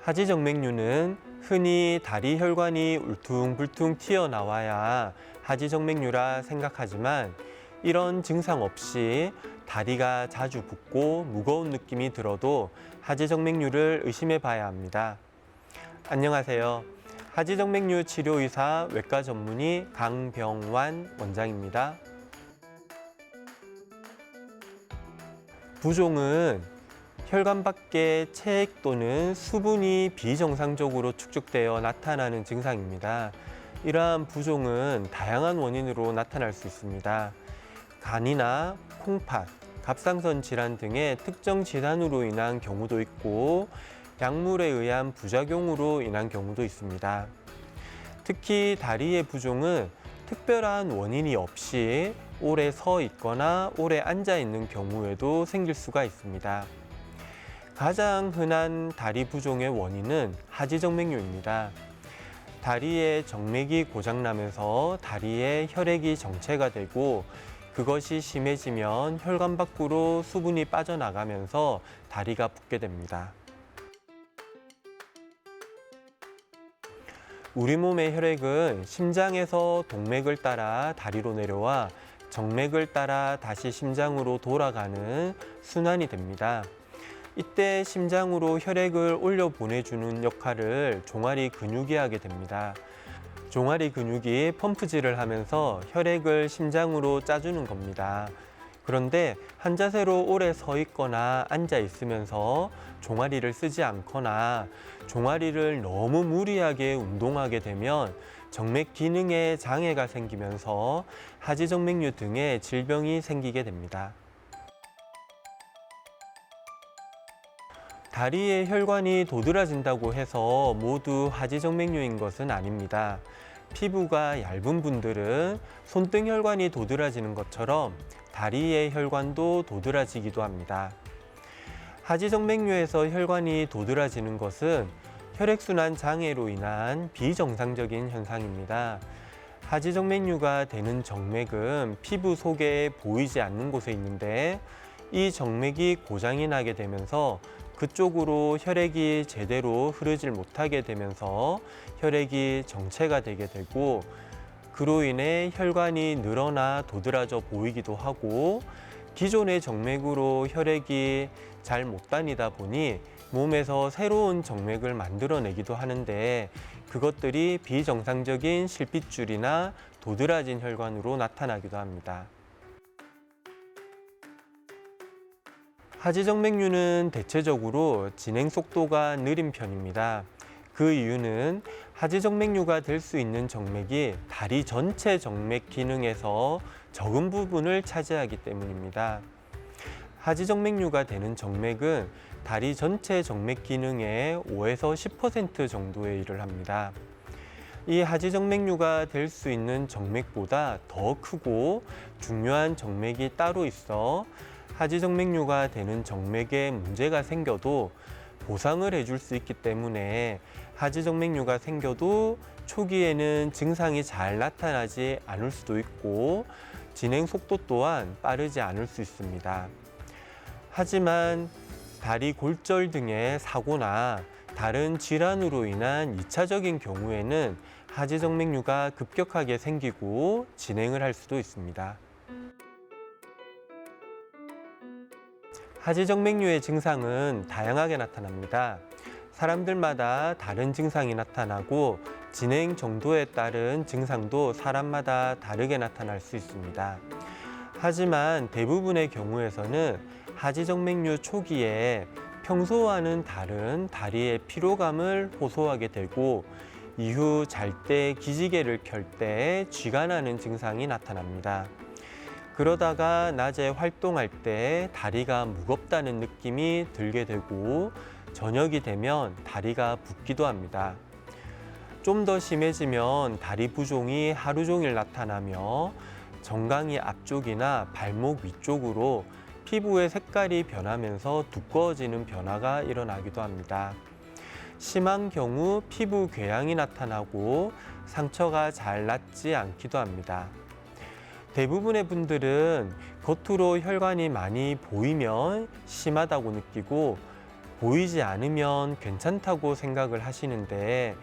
하지정맥류는 흔히 다리 혈관이 울퉁불퉁 튀어나와야 하지정맥류라 생각하지만 이런 증상 없이 다리가 자주 붓고 무거운 느낌이 들어도 하지정맥류를 의심해 봐야 합니다. 안녕하세요. 하지정맥류 치료의사 외과 전문의 강병완 원장입니다. 부종은 혈관 밖에 체액 또는 수분이 비정상적으로 축적되어 나타나는 증상입니다. 이러한 부종은 다양한 원인으로 나타날 수 있습니다. 간이나 콩팥, 갑상선 질환 등의 특정 질환으로 인한 경우도 있고 약물에 의한 부작용으로 인한 경우도 있습니다. 특히 다리의 부종은 특별한 원인이 없이 오래 서 있거나 오래 앉아 있는 경우에도 생길 수가 있습니다. 가장 흔한 다리 부종의 원인은 하지정맥류입니다. 다리의 정맥이 고장나면서 다리에 혈액이 정체가 되고 그것이 심해지면 혈관 밖으로 수분이 빠져나가면서 다리가 붓게 됩니다. 우리 몸의 혈액은 심장에서 동맥을 따라 다리로 내려와 정맥을 따라 다시 심장으로 돌아가는 순환이 됩니다. 이때 심장으로 혈액을 올려 보내주는 역할을 종아리 근육이 하게 됩니다. 종아리 근육이 펌프질을 하면서 혈액을 심장으로 짜주는 겁니다. 그런데 한 자세로 오래 서 있거나 앉아 있으면서 종아리를 쓰지 않거나 종아리를 너무 무리하게 운동하게 되면 정맥 기능에 장애가 생기면서 하지정맥류 등의 질병이 생기게 됩니다. 다리의 혈관이 도드라진다고 해서 모두 하지정맥류인 것은 아닙니다. 피부가 얇은 분들은 손등 혈관이 도드라지는 것처럼 다리의 혈관도 도드라지기도 합니다. 하지정맥류에서 혈관이 도드라지는 것은 혈액순환 장애로 인한 비정상적인 현상입니다. 하지정맥류가 되는 정맥은 피부 속에 보이지 않는 곳에 있는데 이 정맥이 고장이 나게 되면서 그쪽으로 혈액이 제대로 흐르질 못하게 되면서 혈액이 정체가 되게 되고 그로 인해 혈관이 늘어나 도드라져 보이기도 하고 기존의 정맥으로 혈액이 잘 못 다니다 보니 몸에서 새로운 정맥을 만들어내기도 하는데 그것들이 비정상적인 실핏줄이나 도드라진 혈관으로 나타나기도 합니다. 하지정맥류는 대체적으로 진행 속도가 느린 편입니다. 그 이유는 하지정맥류가 될 수 있는 정맥이 다리 전체 정맥 기능에서 적은 부분을 차지하기 때문입니다. 하지정맥류가 되는 정맥은 다리 전체 정맥 기능의 5에서 10% 정도에 일을 합니다. 이 하지정맥류가 될 수 있는 정맥보다 더 크고 중요한 정맥이 따로 있어 하지정맥류가 되는 정맥에 문제가 생겨도 보상을 해줄 수 있기 때문에 하지정맥류가 생겨도 초기에는 증상이 잘 나타나지 않을 수도 있고 진행 속도 또한 빠르지 않을 수 있습니다. 하지만 다리 골절 등의 사고나 다른 질환으로 인한 2차적인 경우에는 하지정맥류가 급격하게 생기고 진행을 할 수도 있습니다. 하지정맥류의 증상은 다양하게 나타납니다. 사람들마다 다른 증상이 나타나고 진행 정도에 따른 증상도 사람마다 다르게 나타날 수 있습니다. 하지만 대부분의 경우에서는 하지정맥류 초기에 평소와는 다른 다리의 피로감을 호소하게 되고 이후 잘 때 기지개를 켤 때 쥐가 나는 증상이 나타납니다. 그러다가 낮에 활동할 때 다리가 무겁다는 느낌이 들게 되고 저녁이 되면 다리가 붓기도 합니다. 좀 더 심해지면 다리 부종이 하루 종일 나타나며 정강이 앞쪽이나 발목 위쪽으로 피부의 색깔이 변하면서 두꺼워지는 변화가 일어나기도 합니다. 심한 경우 피부 궤양이 나타나고 상처가 잘 낫지 않기도 합니다. 대부분의 분들은 겉으로 혈관이 많이 보이면 심하다고 느끼고 보이지 않으면 괜찮다고 생각을 하시는데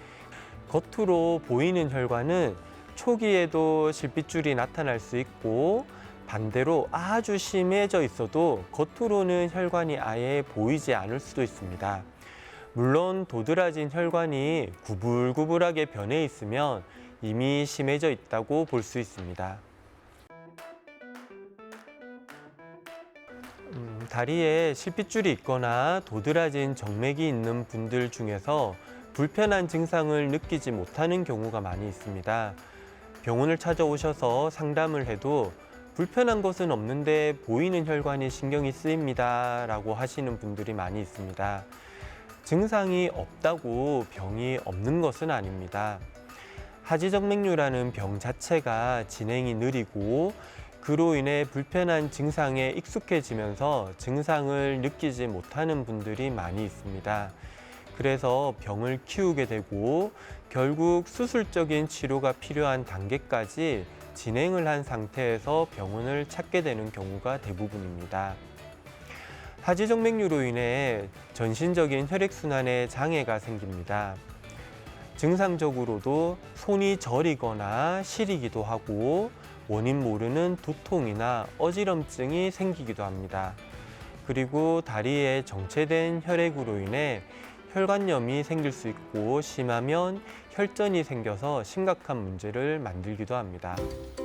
겉으로 보이는 혈관은 초기에도 실핏줄이 나타날 수 있고 반대로 아주 심해져 있어도 겉으로는 혈관이 아예 보이지 않을 수도 있습니다. 물론 도드라진 혈관이 구불구불하게 변해 있으면 이미 심해져 있다고 볼 수 있습니다. 다리에 실핏줄이 있거나 도드라진 정맥이 있는 분들 중에서 불편한 증상을 느끼지 못하는 경우가 많이 있습니다. 병원을 찾아오셔서 상담을 해도 불편한 것은 없는데 보이는 혈관이 신경이 쓰입니다 라고 하시는 분들이 많이 있습니다. 증상이 없다고 병이 없는 것은 아닙니다. 하지정맥류라는 병 자체가 진행이 느리고 그로 인해 불편한 증상에 익숙해지면서 증상을 느끼지 못하는 분들이 많이 있습니다. 그래서 병을 키우게 되고 결국 수술적인 치료가 필요한 단계까지 진행을 한 상태에서 병원을 찾게 되는 경우가 대부분입니다. 하지정맥류로 인해 전신적인 혈액순환에 장애가 생깁니다. 증상적으로도 손이 저리거나 시리기도 하고 원인 모르는 두통이나 어지럼증이 생기기도 합니다. 그리고 다리에 정체된 혈액으로 인해 혈관염이 생길 수 있고 심하면 혈전이 생겨서 심각한 문제를 만들기도 합니다.